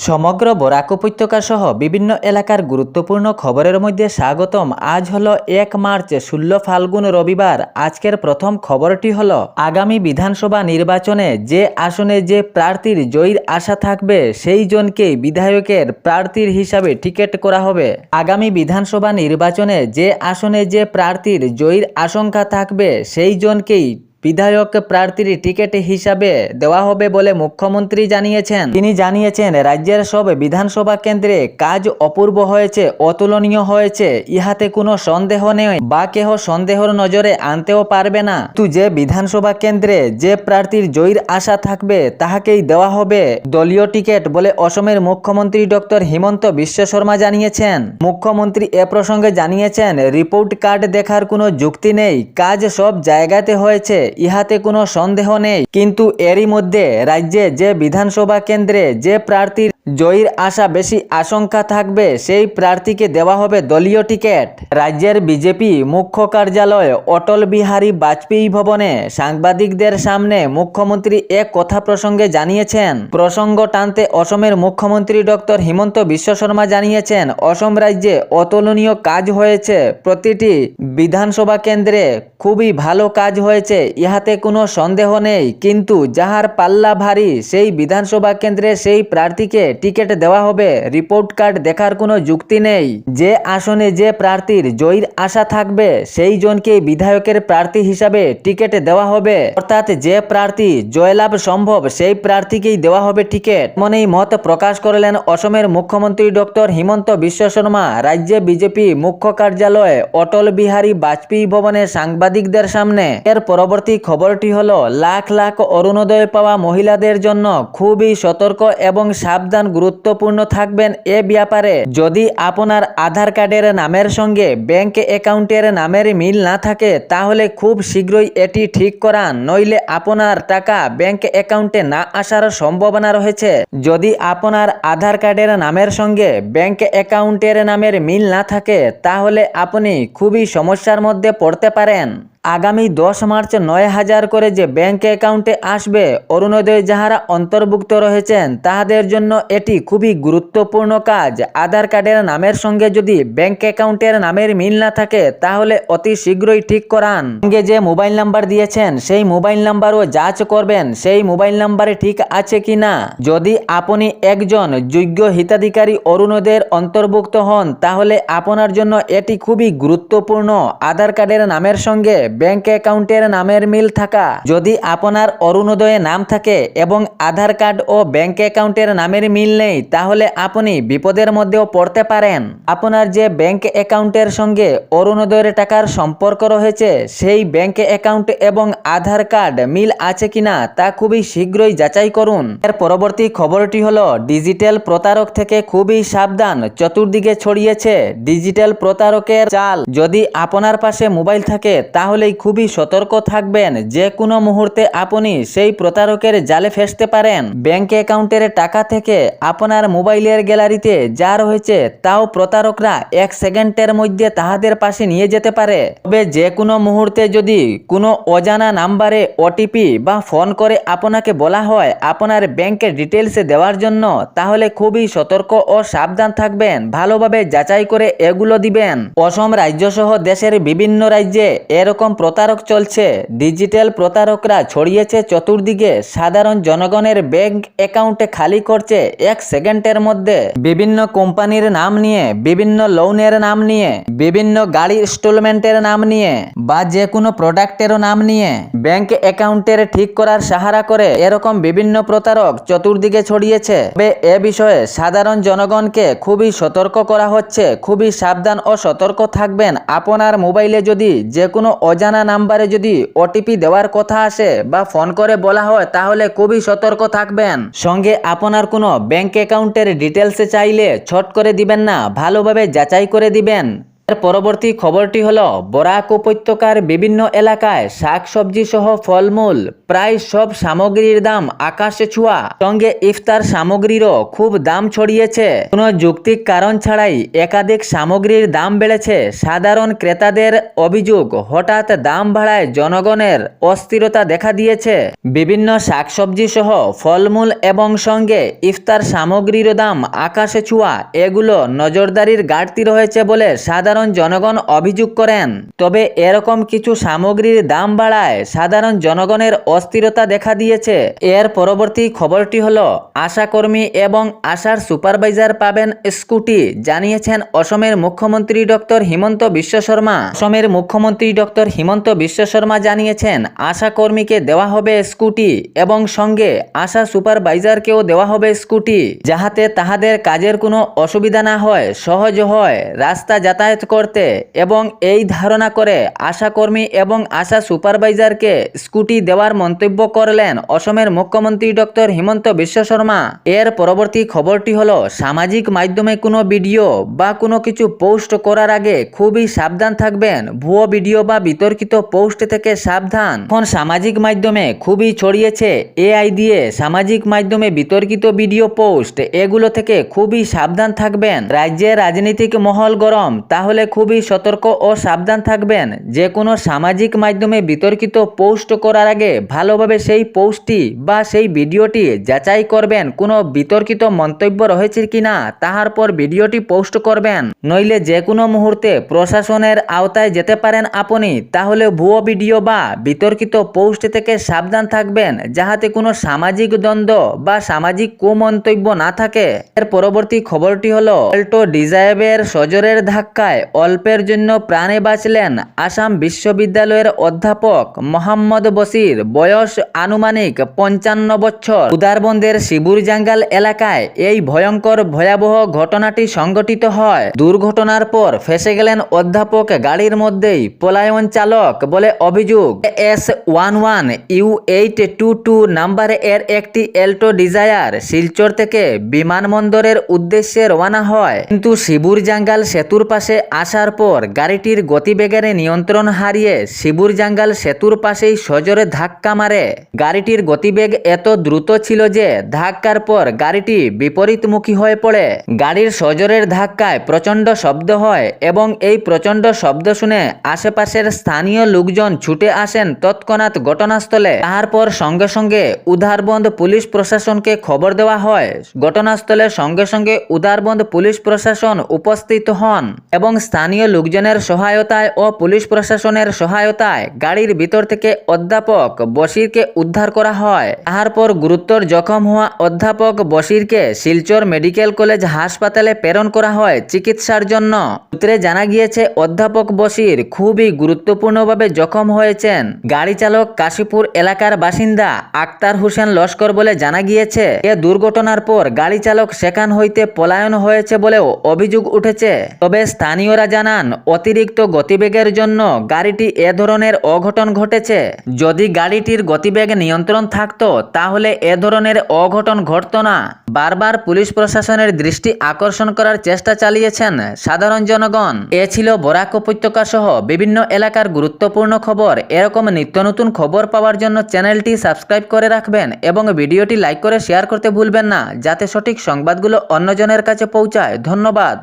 সমগ্র বরাক উপত্যকা সহ বিভিন্ন এলাকার গুরুত্বপূর্ণ খবরের মধ্যে স্বাগতম। আজ হলো 1 মার্চ 16 ফাল্গুন রবিবার। আজকের প্রথম খবরটি হলো আগামী বিধানসভা নির্বাচনে যে আসনে যে প্রার্থীর জয়ীর আশা থাকবে সেই জনকেই বিধায়কের প্রার্থীর হিসাবে টিকিট করা হবে। আগামী বিধানসভা নির্বাচনে যে আসনে যে প্রার্থীর জয়ীর আশঙ্কা থাকবে সেই জনকেই বিধায়ক প্রার্থীর টিকিট হিসাবে দেওয়া হবে বলে মুখ্যমন্ত্রী জানিয়েছেন। তিনি জানিয়েছেন, রাজ্যের সব বিধানসভা কেন্দ্রে কাজ অপূর্ব হয়েছে, অতুলনীয় হয়েছে, ইহাতে কোনো সন্দেহ নেই বা কেহ সন্দেহর নজরে আনতেও পারবে না। কিন্তু যে বিধানসভা কেন্দ্রে যে প্রার্থীর জয়ীর আশা থাকবে তাহাকেই দেওয়া হবে দলীয় টিকিট বলে অসমের মুখ্যমন্ত্রী ডক্টর হিমন্ত বিশ্ব শর্মা জানিয়েছেন। মুখ্যমন্ত্রী এ প্রসঙ্গে জানিয়েছেন, রিপোর্ট কার্ড দেখার কোনো যুক্তি নেই, কাজ সব জায়গাতে হয়েছে, ইহাতে কোনো সন্দেহ নেই। কিন্তু এরই মধ্যে রাজ্যে যে বিধানসভা কেন্দ্রে যে প্রার্থীর জয়ীর আশা বেশি আশঙ্কা থাকবে সেই প্রার্থীকে দেওয়া হবে দলীয় টিকিট। রাজ্যের বিজেপি মুখ্য কার্যালয় অটল বিহারী বাজপেয়ী ভবনে সাংবাদিকদের সামনে মুখ্যমন্ত্রী এক কথা প্রসঙ্গে জানিয়েছেন। প্রসঙ্গ টানতে অসমের মুখ্যমন্ত্রী ডক্টর হিমন্ত বিশ্ব শর্মা জানিয়েছেন, অসম রাজ্যে অতুলনীয় কাজ হয়েছে, প্রতিটি বিধানসভা কেন্দ্রে খুবই ভালো কাজ হয়েছে, ইহাতে কোনো সন্দেহ নেই। কিন্তু যাহার পাল্লা ভারী সেই বিধানসভা কেন্দ্রে সেই প্রার্থীকে টিকিট দেওয়া হবে, রিপোর্ট কার্ড দেখার কোনো যুক্তি নেই। যে আসনে যে প্রার্থীর জয়ীর আশা থাকবে সেই জনকে বিধায়কের প্রার্থী হিসাবে টিকিট দেওয়া হবে, অর্থাৎ যে প্রার্থী জয়লাভ সম্ভব সেই প্রার্থীকেই দেওয়া হবে টিকিট। এমনই মত প্রকাশ করলেন অসমের মুখ্যমন্ত্রী ডক্টর হিমন্ত বিশ্ব শর্মা রাজ্যে বিজেপি মুখ্য কার্যালয় অটল বিহারী বাজপেয়ী ভবনে সাংবাদিকদের সামনে। এর পরবর্তী খবরটি হলো, লাখ লাখ অরুণোদয় পাওয়া মহিলাদের জন্য খুবই সতর্ক এবং সাবধান গুরুত্বপূর্ণ থাকবেন এ ব্যাপারে। যদি আপনার আধার কার্ডের নামের সঙ্গে ব্যাংক অ্যাকাউন্টের নামের মিল না থাকে তাহলে খুব শীঘ্রই এটি ঠিক করান, নইলে আপনার টাকা ব্যাংক অ্যাকাউন্টে না আসার সম্ভাবনা রয়েছে। যদি আপনার আধার কার্ডের নামের সঙ্গে ব্যাংক অ্যাকাউন্টের নামের মিল না থাকে তাহলে আপনি খুবই সমস্যার মধ্যে পড়তে পারেন। আগামী 10 মার্চ 9,000 করে যে ব্যাংক অ্যাকাউন্টে আসবে, অরুণোদয় যাহারা অন্তর্ভুক্ত রয়েছেন তাহাদের জন্য এটি খুবই গুরুত্বপূর্ণ কাজ। আধার কার্ডের নামের সঙ্গে যদি ব্যাংক অ্যাকাউন্টের নামের মিল না থাকে তাহলে অতি শীঘ্রই ঠিক করান। সঙ্গে যে মোবাইল নাম্বার দিয়েছেন সেই মোবাইল নাম্বারও যাচ করবেন সেই মোবাইল নাম্বারে ঠিক আছে কিনা। যদি আপনি একজন যোগ্য হিতাধিকারী অরুণোদয়ের অন্তর্ভুক্ত হন তাহলে আপনার জন্য এটি খুবই গুরুত্বপূর্ণ। আধার কার্ডের নামের সঙ্গে ব্যাংক অ্যাকাউন্টের নামের মিল থাকা। যদি আপনার অরুণোদয়ে নাম থাকে এবং আধার কার্ড ও ব্যাংক অ্যাকাউন্টের নামের মিল নেই তাহলে আপনি বিপদের মধ্যেও পড়তে পারেন। আপনার যে ব্যাংক অ্যাকাউন্টের সঙ্গে অরুণোদয়ের টাকার সম্পর্ক রয়েছে সেই ব্যাংক অ্যাকাউন্ট এবং আধার কার্ড মিল আছে কিনা তা খুবই শীঘ্রই যাচাই করুন। এর পরবর্তী খবরটি হলো, ডিজিটাল প্রতারক থেকে খুবই সাবধান, চতুর্দিকে ছড়িয়েছে ডিজিটাল প্রতারকের চাল। যদি আপনার পাশে মোবাইল থাকে তাহলে খুবই সতর্ক থাকবেন, যে কোনো মুহূর্তে আপনি সেই প্রতারকের জালে ফেসতে পারেন। ব্যাংক অ্যাকাউন্টের টাকা থেকে আপনার মোবাইলের গ্যালারিতে যা রয়েছে তাও প্রতারকরা 1 সেকেন্ডের মধ্যে তাহাদের পাশে নিয়ে যেতে পারে। তবে যে কোনো মুহূর্তে যদি কোনো অজানা নাম্বারে ওটিপি বা ফোন করে আপনাকে বলা হয় আপনার ব্যাংকের ডিটেলস দেওয়ার জন্য, তাহলে খুবই সতর্ক ও সাবধান থাকবেন, ভালোভাবে যাচাই করে এগুলো দিবেন। অসম রাজ্য সহ দেশের বিভিন্ন রাজ্যে এরকম প্রতারক চলছে। ডিজিটাল প্রতারকরা ছড়িয়েছে চতুর্দিকে, সাধারণ জনগণের ব্যাংক অ্যাকাউন্টে খালি করছে 1 সেকেন্ডের মধ্যে। বিভিন্ন কোম্পানির নাম নিয়ে, বিভিন্ন লোনের নাম নিয়ে, বিভিন্ন গাড়ির ইনস্টলমেন্টের নাম নিয়ে বা যে কোনো প্রোডাক্টেরও নাম নিয়ে ব্যাংক অ্যাকাউন্টের ঠিক করার সাহারা করে এরকম বিভিন্ন প্রতারক চতুর্দিকে ছড়িয়েছে। তবে এ বিষয়ে সাধারণ জনগণকে খুবই সতর্ক করা হচ্ছে, খুবই সাবধান ও সতর্ক থাকবেন। আপনার মোবাইলে যদি যে কোনো অজানা নাম্বারে যদি ওটিপি দেওয়ার কথা আসে বা ফোন করে বলা হয় তাহলে খুবই সতর্ক থাকবেন। সঙ্গে আপনার কোনো ব্যাংক অ্যাকাউন্টের ডিটেলস চাইলে ছট করে দিবেন না, ভালোভাবে যাচাই করে দিবেন। এর পরবর্তী খবরটি হলো বরাক উপত্যকার বিভিন্ন এলাকায় শাকসবজি সহ ফলমূল প্রায় সব সামগ্রীর দাম আকাশে ছোঁয়া, সঙ্গে ইফতার সামগ্রীরও খুব দাম ছড়িয়েছে। কোনো যৌক্তিক কারণ ছাড়াই একাধিক সামগ্রীর দাম বেড়েছে। সাধারণ ক্রেতাদের অভিযোগ, হঠাৎ দাম বাড়ায় জনগণের অস্থিরতা দেখা দিয়েছে। বিভিন্ন শাকসবজি সহ ফলমূল এবং সঙ্গে ইফতার সামগ্রীর দাম আকাশে ছোঁয়া, এগুলো নজরদারির ঘাটতি রয়েছে বলে সাধারণ জনগণ অভিযোগ করেন। তবে এরকম কিছু সামগ্রীর দাম বাড়ায় সাধারণ জনগণের অস্থিরতা দেখা দিয়েছে। এর পরবর্তী খবরটি হলো আশাকর্মী এবং আশার সুপারভাইজার পাবেন স্কুটি, জানিয়েছেন অসমের মুখ্যমন্ত্রী ডক্টর হিমন্ত বিশ্ব শর্মা। অসমের মুখ্যমন্ত্রী ডক্টর হিমন্ত বিশ্ব শর্মা জানিয়েছেন আশাকর্মীকে দেওয়া হবে স্কুটি এবং সঙ্গে আশা সুপারভাইজারকেও দেওয়া হবে স্কুটি, যাহাতে তাহাদের কাজের কোনো অসুবিধা না হয়, সহজ হয় রাস্তা যাতায়াত করতে। এবং এই ধারণা করে আশাকর্মী এবং আশা সুপারভাইজারকে স্কুটি দেওয়ার মন্তব্য করলেন অসমের মুখ্যমন্ত্রী ডক্টর হিমন্ত বিশ্ব শর্মা। এর পরবর্তী খবরটি হলো সামাজিক মাধ্যমে কোনো ভিডিও বা কোনো কিছু পোস্ট করার আগে খুবই সাবধান থাকবেন। ভুয়ো ভিডিও বা বিতর্কিত পোস্ট থেকে সাবধান। এখন সামাজিক মাধ্যমে খুবই ছড়িয়েছে এআই দিয়ে সামাজিক মাধ্যমে বিতর্কিত ভিডিও পোস্ট, এগুলো থেকে খুবই সাবধান থাকবেন। রাজ্যের রাজনৈতিক মহল গরম, তাহলে খুবই সতর্ক ও সাবধান থাকবেন। যে কোনো সামাজিক মাধ্যমে বিতর্কিত পোস্ট করার আগে ভালোভাবে সেই পোস্টটি বা সেই ভিডিওটি যাচাই করবেন কোনো বিতর্কিত মন্তব্য রয়েছে কিনা, তাহার পর ভিডিওটি পোস্ট করবেন। নইলে যে কোনো মুহূর্তে প্রশাসনের আওতায় যেতে পারেন আপনি। তাহলে ভুয়ো ভিডিও বা বিতর্কিত পোস্ট থেকে সাবধান থাকবেন, যাহাতে কোনো সামাজিক দ্বন্দ্ব বা সামাজিক কুমন্তব্য না থাকে। এর পরবর্তী খবরটি হলো অল্টো ডিজায়াবের সজোরের ধাক্কায় অল্পের জন্য প্রাণে বাঁচলেন আসাম বিশ্ববিদ্যালয়ের অধ্যাপক মোহাম্মদ বশির, বয়স আনুমানিক 55 বছর। উদারবন্দের শিবুর জাঙ্গাল এলাকায় এই ভয়ঙ্কর ভয়াবহ ঘটনাটি সংঘটিত হয়। দুর্ঘটনার পর ফেসে গেলেন অধ্যাপক গাড়ির মধ্যেই, পলায়ন চালক বলে অভিযোগ। S11 U822 নাম্বারে এর একটি অল্টো ডিজায়ার শিলচর থেকে বিমানবন্দরের উদ্দেশ্যে রওনা হয়, কিন্তু শিবুর জাঙ্গাল সেতুর পাশে আসার পর গাড়িটির গতিবেগের নিয়ন্ত্রণ হারিয়ে শিবুর জাঙ্গাল সেতুর পাশেই সজোরে ধাক্কা মারে। গাড়িটির গতিবেগ এত দ্রুত ছিল যে ধাক্কার পর গাড়িটি বিপরীতমুখী হয়ে পড়ে। গাড়ির সজোরের ধাক্কায় প্রচণ্ড শব্দ হয় এবং এই প্রচণ্ড শব্দ শুনে আশেপাশের স্থানীয় লোকজন ছুটে আসেন তৎক্ষণাৎ ঘটনাস্থলে। তারপর সঙ্গে সঙ্গে উধারবন্দ পুলিশ প্রশাসনকে খবর দেওয়া হয়। ঘটনাস্থলে সঙ্গে সঙ্গে উধারবন্দ পুলিশ প্রশাসন উপস্থিত হন এবং স্থানীয় লোকজনের সহায়তায় ও পুলিশ প্রশাসনের সহায়তায় গাড়ির ভিতর থেকে অধ্যাপক বশিরকে উদ্ধার করা হয়। তারপর গুরুতর জখম হওয়া অধ্যাপক বশিরকে শিলচর মেডিকেল কলেজ হাসপাতালে প্রেরণ করা হয় চিকিৎসার জন্য। সূত্রে জানা গিয়েছে অধ্যাপক বশির খুবই গুরুত্বপূর্ণভাবে জখম হয়েছেন। গাড়ি চালক কাশীপুর এলাকার বাসিন্দা আক্তার হোসেন লস্কর বলে জানা গিয়েছে। এ দুর্ঘটনার পর গাড়ি চালক সেখান হইতে পলায়ন হয়েছে বলেও অভিযোগ উঠেছে। তবে স্থানীয়রা জানান অতিরিক্ত গতিবেগের জন্য গাড়িটি এ ধরনের অঘটন ঘটেছে। যদি গাড়িটির গতিবেগ নিয়ন্ত্রণ থাকতো তাহলে এ ধরনের অঘটন ঘটতো না। বারবার পুলিশ প্রশাসনের দৃষ্টি আকর্ষণ করার চেষ্টা চালিয়েছেন সাধারণ জনগণ। এ ছিল বরাক উপত্যকা সহ বিভিন্ন এলাকার গুরুত্বপূর্ণ খবর। এরকম নিত্য নতুন খবর পাওয়ার জন্য চ্যানেলটি সাবস্ক্রাইব করে রাখবেন এবং ভিডিওটি লাইক করে শেয়ার করতে ভুলবেন না, যাতে সঠিক সংবাদগুলো অন্যজনের কাছে পৌঁছায়। ধন্যবাদ।